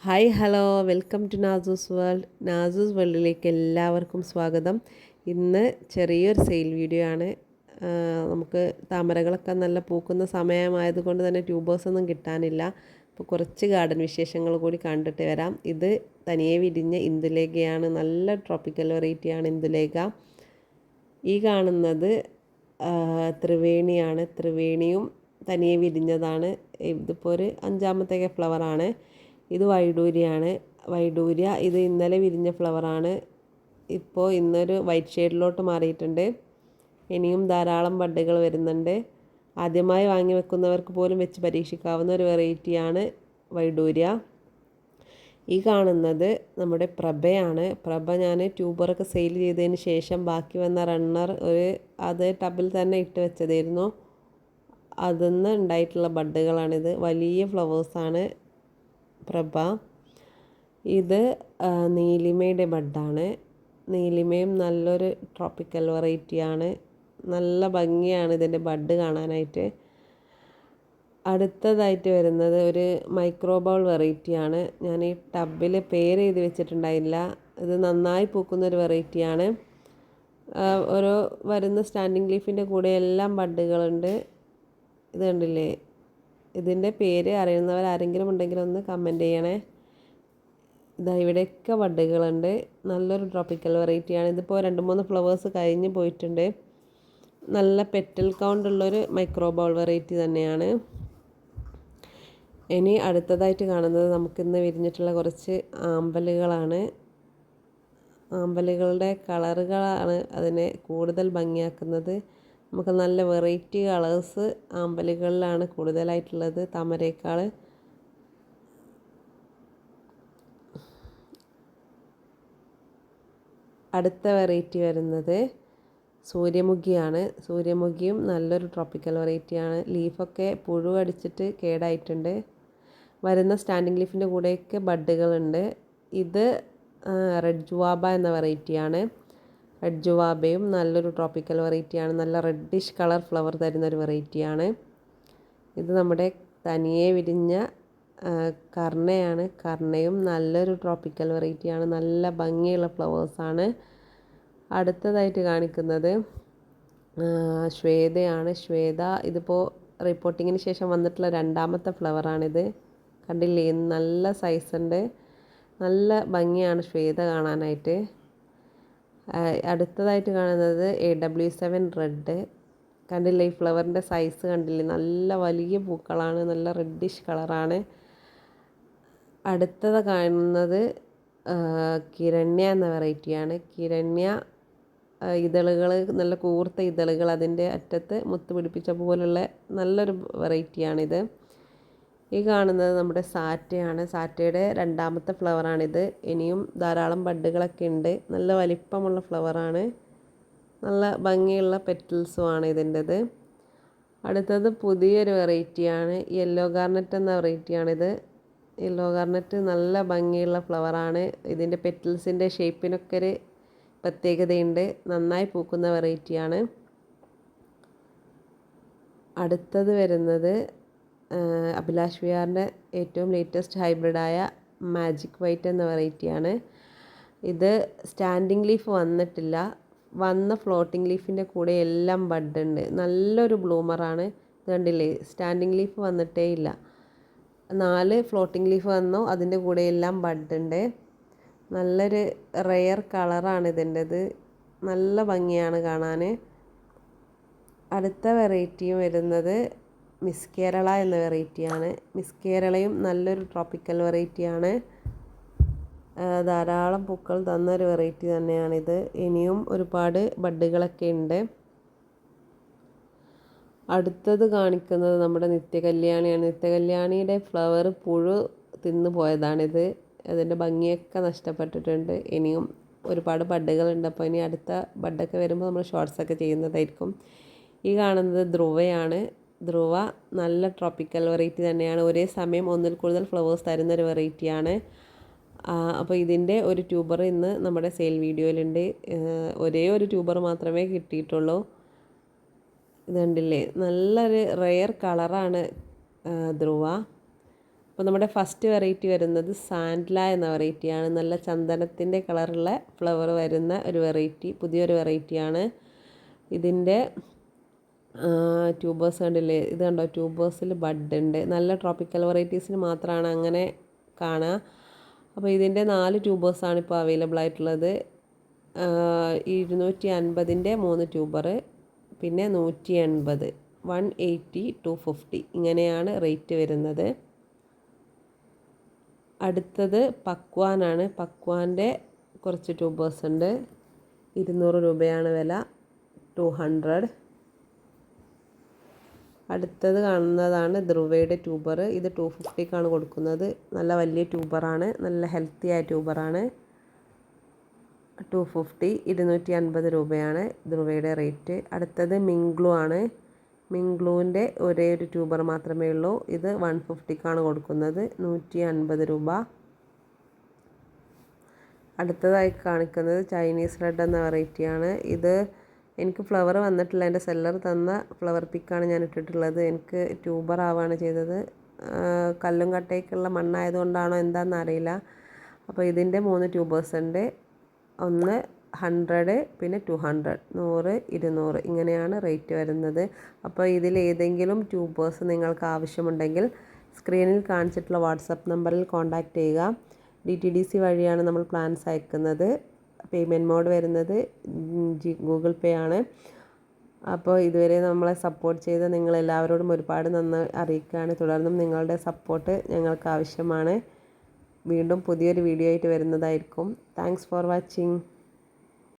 Hi hello welcome to നാസൂസ് world. നാസൂസ് വേൾഡിലേക്ക് എല്ലാവർക്കും സ്വാഗതം. ഇന്ന് ചെറിയൊരു സെയിൽ വീഡിയോ ആണ്. നമുക്ക് താമരകളൊക്കെ നല്ല പൂക്കുന്ന സമയമായതുകൊണ്ട് തന്നെ ട്യൂബേഴ്സൊന്നും കിട്ടാനില്ല. അപ്പോൾ കുറച്ച് ഗാർഡൻ വിശേഷങ്ങൾ കൂടി കണ്ടിട്ട് വരാം. ഇത് തനിയെ വിരിഞ്ഞ ഇന്ദുലേഖയാണ്. നല്ല ട്രോപ്പിക്കൽ വെറൈറ്റിയാണ് ഇന്ദുലേഖ. ഈ കാണുന്നത് ത്രിവേണിയാണ്. ത്രിവേണിയും തനിയെ വിരിഞ്ഞതാണ്. ഇതിപ്പോൾ ഒരു 5ാമത്തെ ഫ്ലവറാണ്. ഇത് വൈഡൂര്യയാണ്. വൈഡൂര്യ ഇത് ഇന്നലെ വിരിഞ്ഞ ഫ്ലവറാണ്. ഇപ്പോൾ ഇന്നൊരു വൈറ്റ് ഷെയ്ഡിലോട്ട് മാറിയിട്ടുണ്ട്. ഇനിയും ധാരാളം ബഡ്ഡുകൾ വരുന്നുണ്ട്. ആദ്യമായി വാങ്ങി വെക്കുന്നവർക്ക് പോലും വെച്ച് പരീക്ഷിക്കാവുന്ന ഒരു വെറൈറ്റിയാണ് വൈഡൂര്യ. ഈ കാണുന്നത് നമ്മുടെ പ്രഭയാണ്. പ്രഭ ഞാൻ ട്യൂബറൊക്കെ സെയിൽ ചെയ്തതിന് ശേഷം ബാക്കി വന്ന റണ്ണർ അത് ടബിൽ തന്നെ ഇട്ട് വെച്ചതായിരുന്നു. അതിൽ നിന്ന് ഉണ്ടായിട്ടുള്ള ബഡ്ഡുകളാണിത്. വലിയ ഫ്ലവേഴ്സാണ് പ്രഭ. ഇത് നീലിമയുടെ ബഡാണ്. നീലിമയും നല്ലൊരു ട്രോപ്പിക്കൽ വെറൈറ്റിയാണ്. നല്ല ഭംഗിയാണ് ഇതിൻ്റെ ബഡ് കാണാനായിട്ട്. അടുത്തതായിട്ട് വരുന്നത് ഒരു മൈക്രോബോൾ വെറൈറ്റിയാണ്. ഞാൻ ഈ ടബിൽ പേര് എഴുതി വെച്ചിട്ടുണ്ടായില്ല. ഇത് നന്നായി പൂക്കുന്നൊരു വെറൈറ്റിയാണ്. ഓരോ വരുന്ന സ്റ്റാൻഡിങ് ലീഫിൻ്റെ കൂടെ എല്ലാം ബഡ്ഡുകളുണ്ട്. ഇത് കണ്ടില്ലേ? ഇതിൻ്റെ പേര് അറിയുന്നവർ ആരെങ്കിലും ഉണ്ടെങ്കിൽ ഒന്ന് കമൻറ്റ് ചെയ്യണേ. ഇതാ ഇവിടെയൊക്കെ ബഡ്ഡുകളുണ്ട്. നല്ലൊരു ട്രോപ്പിക്കൽ വെറൈറ്റിയാണ്. ഇതിപ്പോൾ 2-3 ഫ്ലവേഴ്സ് കഴിഞ്ഞ് പോയിട്ടുണ്ട്. നല്ല പെറ്റൽ കൗണ്ട് ഉള്ളൊരു മൈക്രോബോൾ വെറൈറ്റി തന്നെയാണ്. ഇനി അടുത്തതായിട്ട് കാണുന്നത് നമുക്കിന്ന് വിരിഞ്ഞിട്ടുള്ള കുറച്ച് ആമ്പലുകളാണ്. ആമ്പലുകളുടെ കളറുകളാണ് അതിനെ കൂടുതൽ ഭംഗിയാക്കുന്നത്. നമുക്ക് നല്ല വെറൈറ്റി കളേഴ്സ് ആമ്പലുകളിലാണ് കൂടുതലായിട്ടുള്ളത് താമരയേക്കാൾ. അടുത്ത വെറൈറ്റി വരുന്നത് സൂര്യമുഖിയാണ്. സൂര്യമുഖിയും നല്ലൊരു ട്രോപ്പിക്കൽ വെറൈറ്റിയാണ്. ലീഫൊക്കെ പുഴു അടിച്ചിട്ട് കേടായിട്ടുണ്ട്. വരുന്ന സ്റ്റാൻഡിങ് ലീഫിൻ്റെ കൂടെയൊക്കെ ബഡ്ഡുകളുണ്ട്. ഇത് റെഡ് ജുവാബ എന്ന വെറൈറ്റിയാണ്. റെഡ് ജുവാബയും നല്ലൊരു ട്രോപ്പിക്കൽ വെറൈറ്റിയാണ്. നല്ല റെഡിഷ് കളർ ഫ്ലവർ തരുന്നൊരു വെറൈറ്റിയാണ്. ഇത് നമ്മുടെ തനിയെ വിരിഞ്ഞ കർണയാണ്. കർണയും നല്ലൊരു ട്രോപ്പിക്കൽ വെറൈറ്റിയാണ്. നല്ല ഭംഗിയുള്ള ഫ്ലവേഴ്സാണ്. അടുത്തതായിട്ട് കാണിക്കുന്നത് ശ്വേതയാണ്. ശ്വേത ഇതിപ്പോൾ റിപ്പോർട്ടിങ്ങിന് ശേഷം വന്നിട്ടുള്ള 2ാമത്തെ ഫ്ലവറാണിത്. കണ്ടില്ലേ? നല്ല സൈസുണ്ട്. നല്ല ഭംഗിയാണ് ശ്വേത കാണാനായിട്ട്. അടുത്തതായിട്ട് കാണുന്നത് AW7 റെഡ്. കണ്ടില്ലേ? ഈ ഫ്ലവറിൻ്റെ സൈസ് കണ്ടില്ലേ? നല്ല വലിയ പൂക്കളാണ്. നല്ല റെഡിഷ് കളറാണ്. അടുത്തത് കാണുന്നത് കിരണ്യ എന്ന വെറൈറ്റിയാണ്. കിരണ്യ ഇതളുകൾ നല്ല കൂർത്ത ഇതളുകൾ അതിൻ്റെ അറ്റത്ത് മുത്ത് പിടിപ്പിച്ച പോലുള്ള നല്ലൊരു വെറൈറ്റിയാണിത്. ഈ കാണുന്നത് നമ്മുടെ സാറ്റയാണ്. സാറ്റയുടെ 2ാമത്തെ ഫ്ലവറാണിത്. ഇനിയും ധാരാളം ബഡ്ഡുകളൊക്കെ ഉണ്ട്. നല്ല വലിപ്പമുള്ള ഫ്ലവറാണ്. നല്ല ഭംഗിയുള്ള പെറ്റൽസുമാണ് ഇതിൻ്റെത്. അടുത്തത് പുതിയൊരു വെറൈറ്റിയാണ്. യെല്ലോ ഗാർണറ്റ് എന്ന വെറൈറ്റിയാണിത്. യെല്ലോ ഗാർണറ്റ് നല്ല ഭംഗിയുള്ള ഫ്ലവറാണ്. ഇതിൻ്റെ പെറ്റൽസിൻ്റെ ഷേപ്പിനൊക്കെ ഒരു പ്രത്യേകതയുണ്ട്. നന്നായി പൂക്കുന്ന വെറൈറ്റിയാണ്. അടുത്തത് വരുന്നത് അഭിലാഷ് വിഹാറിൻ്റെ ഏറ്റവും ലേറ്റസ്റ്റ് ഹൈബ്രിഡായ മാജിക് വൈറ്റ് എന്ന വെറൈറ്റിയാണ്. ഇത് സ്റ്റാൻഡിങ് ലീഫ് വന്നിട്ടില്ല. വന്ന ഫ്ലോട്ടിംഗ് ലീഫിൻ്റെ കൂടെ എല്ലാം ബഡ് ഉണ്ട്. നല്ലൊരു ബ്ലൂമറാണ്. ഇത് കണ്ടില്ലേ? സ്റ്റാൻഡിങ് ലീഫ് വന്നിട്ടേ ഇല്ല. 4 ഫ്ലോട്ടിംഗ് ലീഫ് വന്നു. അതിൻ്റെ കൂടെ എല്ലാം ബഡ് ഉണ്ട്. നല്ലൊരു റെയർ കളറാണ് ഇതിൻ്റെത്. നല്ല ഭംഗിയാണ് കാണാൻ. അടുത്ത വെറൈറ്റിയും വരുന്നത് മിസ് കേരള എന്ന വെറൈറ്റിയാണ്. മിസ് കേരളയും നല്ലൊരു ട്രോപ്പിക്കൽ വെറൈറ്റിയാണ്. ധാരാളം പൂക്കൾ തന്നൊരു വെറൈറ്റി തന്നെയാണിത്. ഇനിയും ഒരുപാട് ബഡ്ഡുകളൊക്കെ ഉണ്ട്. അടുത്തത് കാണിക്കുന്നത് നമ്മുടെ നിത്യകല്യാണിയാണ്. നിത്യകല്യാണിയുടെ ഫ്ലവർ പുഴു തിന്നു പോയതാണിത്. അതിൻ്റെ ഭംഗിയൊക്കെ നഷ്ടപ്പെട്ടിട്ടുണ്ട്. ഇനിയും ഒരുപാട് ബഡ്ഡുകളുണ്ട്. അപ്പോൾ ഇനി അടുത്ത ബഡ്ഡൊക്കെ വരുമ്പോൾ നമ്മൾ ഷോർട്സൊക്കെ ചെയ്യുന്നതായിരിക്കും. ഈ കാണുന്നത് ധ്രുവയാണ്. ധ്രുവ നല്ല ട്രോപ്പിക്കൽ വെറൈറ്റി തന്നെയാണ്. ഒരേ സമയം ഒന്നിൽ കൂടുതൽ ഫ്ലവേഴ്സ് തരുന്നൊരു വെറൈറ്റിയാണ്. അപ്പോൾ ഇതിൻ്റെ ഒരു ട്യൂബർ ഇന്ന് നമ്മുടെ സെയിൽ വീഡിയോയിലുണ്ട്. ഒരേ ഒരു ട്യൂബർ മാത്രമേ കിട്ടിയിട്ടുള്ളൂ. ഇത് കണ്ടില്ലേ? നല്ലൊരു റെയർ കളറാണ് ധ്രുവ. അപ്പോൾ നമ്മുടെ ഫസ്റ്റ് വെറൈറ്റി വരുന്നത് സാൻഡ്ല എന്ന വെറൈറ്റിയാണ്. നല്ല ചന്ദനത്തിൻ്റെ കളറുള്ള ഫ്ലവർ വരുന്ന ഒരു വെറൈറ്റി, പുതിയൊരു വെറൈറ്റിയാണ്. ഇതിൻ്റെ ട്യൂബേഴ്സ് കണ്ടില്ലേ, ഇത് കണ്ടോ, ട്യൂബേഴ്സിൽ ബഡ് ഉണ്ട്. നല്ല ട്രോപ്പിക്കൽ വെറൈറ്റീസിന് മാത്രമാണ് അങ്ങനെ കാണുക. അപ്പോൾ ഇതിൻ്റെ 4 ട്യൂബേഴ്സാണ് ഇപ്പോൾ അവൈലബിൾ ആയിട്ടുള്ളത്. 250ൻ്റെ 3 ട്യൂബർ, പിന്നെ 180, 180, 250 ഇങ്ങനെയാണ് റേറ്റ് വരുന്നത്. അടുത്തത് പക്വാനാണ്. പക്വാൻ്റെ കുറച്ച് ട്യൂബേഴ്സ് ഉണ്ട്. 200 രൂപയാണ് വില, 200. അടുത്തത് കാണുന്നതാണ് ധ്രുവയുടെ ട്യൂബർ. ഇത് 250ക്കാണ് കൊടുക്കുന്നത്. നല്ല വലിയ ട്യൂബറാണ്, നല്ല ഹെൽത്തി ആയ ട്യൂബറാണ്. 250, 250 രൂപയാണ് ധ്രുവയുടെ റേറ്റ്. അടുത്തത് മിങ്ക്ലൂ ആണ്. മിങ്ക്ലൂവിൻ്റെ ഒരേ ഒരു ട്യൂബർ മാത്രമേ ഉള്ളൂ. ഇത് 150ക്കാണ് കൊടുക്കുന്നത്, 150 രൂപ. അടുത്തതായി കാണിക്കുന്നത് ചൈനീസ് റെഡ് എന്ന വെറൈറ്റിയാണ്. ഇത് എനിക്ക് ഫ്ലവർ വന്നിട്ടില്ല, എൻ്റെ സെല്ലർ തന്ന ഫ്ലവർ പിക്കാണ് ഞാൻ ഇട്ടിട്ടുള്ളത്. എനിക്ക് ട്യൂബർ ആവുകയാണ് ചെയ്തത്. കല്ലും കട്ടയ്ക്കുള്ള മണ്ണായതുകൊണ്ടാണോ എന്താണെന്ന് അറിയില്ല. അപ്പോൾ ഇതിൻ്റെ 3 ട്യൂബേഴ്സ് ഉണ്ട്. ഒന്ന് 100, പിന്നെ 200, 100, 200 ഇങ്ങനെയാണ് റേറ്റ് വരുന്നത്. അപ്പോൾ ഇതിൽ ഏതെങ്കിലും ട്യൂബേഴ്സ് നിങ്ങൾക്ക് ആവശ്യമുണ്ടെങ്കിൽ സ്ക്രീനിൽ കാണിച്ചിട്ടുള്ള വാട്സപ്പ് നമ്പറിൽ കോൺടാക്റ്റ് ചെയ്യുക. DTDC വഴിയാണ് നമ്മൾ പ്ലാൻസ് അയക്കുന്നത്. പേയ്മെൻറ്റ് മോഡ് വരുന്നത് ഗൂഗിൾ പേ ആണ്. അപ്പോൾ ഇതുവരെ നമ്മളെ സപ്പോർട്ട് ചെയ്ത നിങ്ങളെല്ലാവരോടും ഒരുപാട് നന്ദി അറിയിക്കുകയാണ്. തുടർന്നും നിങ്ങളുടെ സപ്പോർട്ട് ഞങ്ങൾക്ക് ആവശ്യമാണ്. വീണ്ടും പുതിയൊരു വീഡിയോ ആയിട്ട് വരുന്നതായിരിക്കും. Thanks for watching.